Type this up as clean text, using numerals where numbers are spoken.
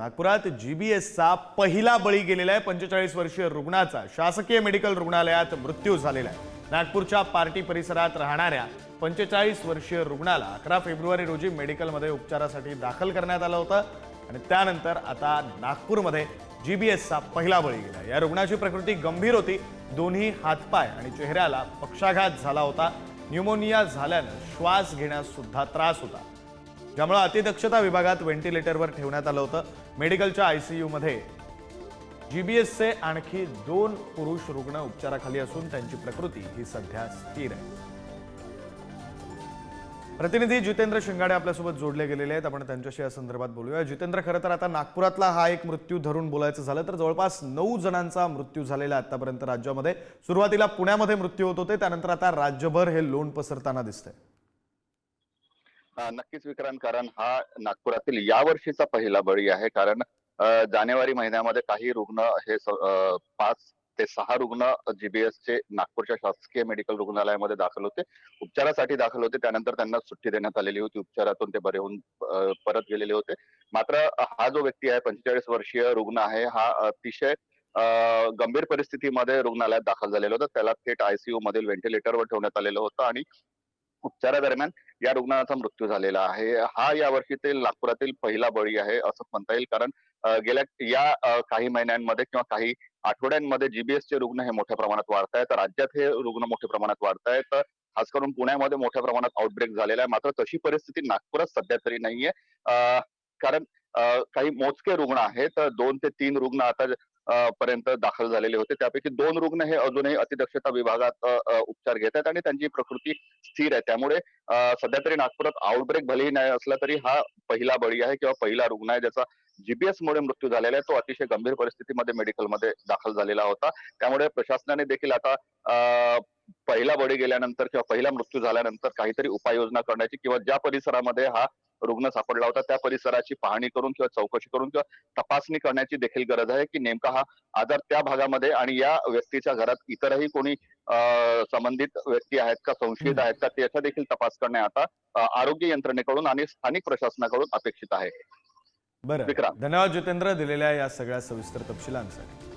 नागपुरात जीबीएसचा पहिला बळी गेलेला आहे। 45 वर्षीय रुग्णाचा शासकीय मेडिकल रुग्णालयात मृत्यू झालेला आहे। नागपूरच्या पार्टी परिसरात राहणाऱ्या 45 वर्षीय रुग्णाला 11 फेब्रुवारी रोजी मेडिकलमध्ये उपचारासाठी दाखल करण्यात आलं होतं आणि त्यानंतर आता नागपूरमध्ये जीबीएसचा पहिला बळी गेला। या रुग्णाची प्रकृती गंभीर होती। दोन्ही हातपाय आणि चेहऱ्याला पक्षाघात झाला होता। न्यूमोनिया झाल्याने श्वास घेण्यास सुद्धा त्रास होता, ज्यामुळे अतिदक्षता विभागात व्हेंटिलेटरवर ठेवण्यात आलं होतं। मेडिकलच्या आयसीयू मध्ये जीबीएसचे आणखी 2 पुरुष रुग्ण उपचाराखाली असून त्यांची प्रकृती ही सध्या स्थिर आहे। प्रतिनिधी जितेंद्र शिंगाडे आपल्यासोबत जोडले गेलेले आहेत। आपण त्यांच्याशी या संदर्भात बोलूया। जितेंद्र, खरं तर आता नागपुरातला हा एक मृत्यू धरून बोलायचं झालं तर जवळपास 9 जणांचा मृत्यू झालेला आहे आतापर्यंत राज्यामध्ये। सुरुवातीला पुण्यामध्ये मृत्यू होत होते, त्यानंतर आता राज्यभर हे लोण पसरताना दिसतंय। नक्कीच विक्रांत, कारण हा नागपुरातील या वर्षीचा पहिला बळी आहे। कारण जानेवारी महिन्यामध्ये काही रुग्ण हे 5 ते 6 रुग्ण जीबीएसचे नागपूरच्या शासकीय मेडिकल रुग्णालयामध्ये दाखल होते, उपचारासाठी दाखल होते। त्यानंतर त्यांना सुट्टी देण्यात आलेली होती, उपचारातून ते बरे होऊन परत गेलेले होते। मात्र हा जो व्यक्ती आहे, 45 वर्षीय रुग्ण आहे, हा अतिशय गंभीर परिस्थितीमध्ये रुग्णालयात दाखल झालेला होता। त्याला थेट आयसीयू मधील व्हेंटिलेटरवर ठेवण्यात आलेलं होतं आणि उपचारादरम्यान या रुग्णाचा मृत्यू झालेला आहे। हा या वर्षीतील नागपुरातील पहिला बळी आहे असं म्हणता येईल। कारण गेल्या काही महिन्यांमध्ये किंवा काही आठवड्यांमध्ये जीबीएसचे रुग्ण हे मोठ्या प्रमाणात वाढत आहेत। राज्यात हे रुग्ण मोठ्या प्रमाणात वाढत आहेत। खास करून पुण्यामध्ये मोठ्या प्रमाणात आउटब्रेक झालेला आहे। मात्र तशी परिस्थिती नागपुरात सध्या तरी नाहीये। कारण काही मोजके रुग्ण आहेत, 2 ते 3 रुग्ण आता पर्यंत दाखल झालेले होते। त्यापैकी 2 रुग्ण हे अजूनही अतिदक्षता विभागात उपचार घेत आहेत आणि त्यांची प्रकृती स्थिर आहे। त्यामुळे सध्या तरी नागपुरात आउटब्रेक भलेही नाही असला तरी हा पहिला बळी आहे किंवा पहिला रुग्ण आहे ज्याचा जीबीएस मुळे मृत्यू झालेला आहे। तो अतिशय गंभीर परिस्थितीमध्ये मेडिकलमध्ये दाखल झालेला होता। त्यामुळे प्रशासनाने देखील आता पहिला बळी गेल्यानंतर किंवा पहिला मृत्यू झाल्यानंतर काहीतरी उपाययोजना करण्याची किंवा ज्या परिसरामध्ये हा रुग्ण सापडला होता त्या परिसराची पाहणी करून किंवा चौकशी करून किंवा तपासणी करण्याची देखील गरज आहे की नेमका हा आजार त्या भागामध्ये आणि या व्यक्तीच्या घरात इतरही कोणी संबंधित व्यक्ती आहेत का, संशयित आहेत का, त्याचा देखील तपास करणे आता आरोग्य यंत्रणेकडून आणि स्थानिक प्रशासनाकडून अपेक्षित आहे। बरं, विक्रांत, धन्यवाद जितेंद्र दिलेल्या या सगळ्या सविस्तर तपशिलांसाठी।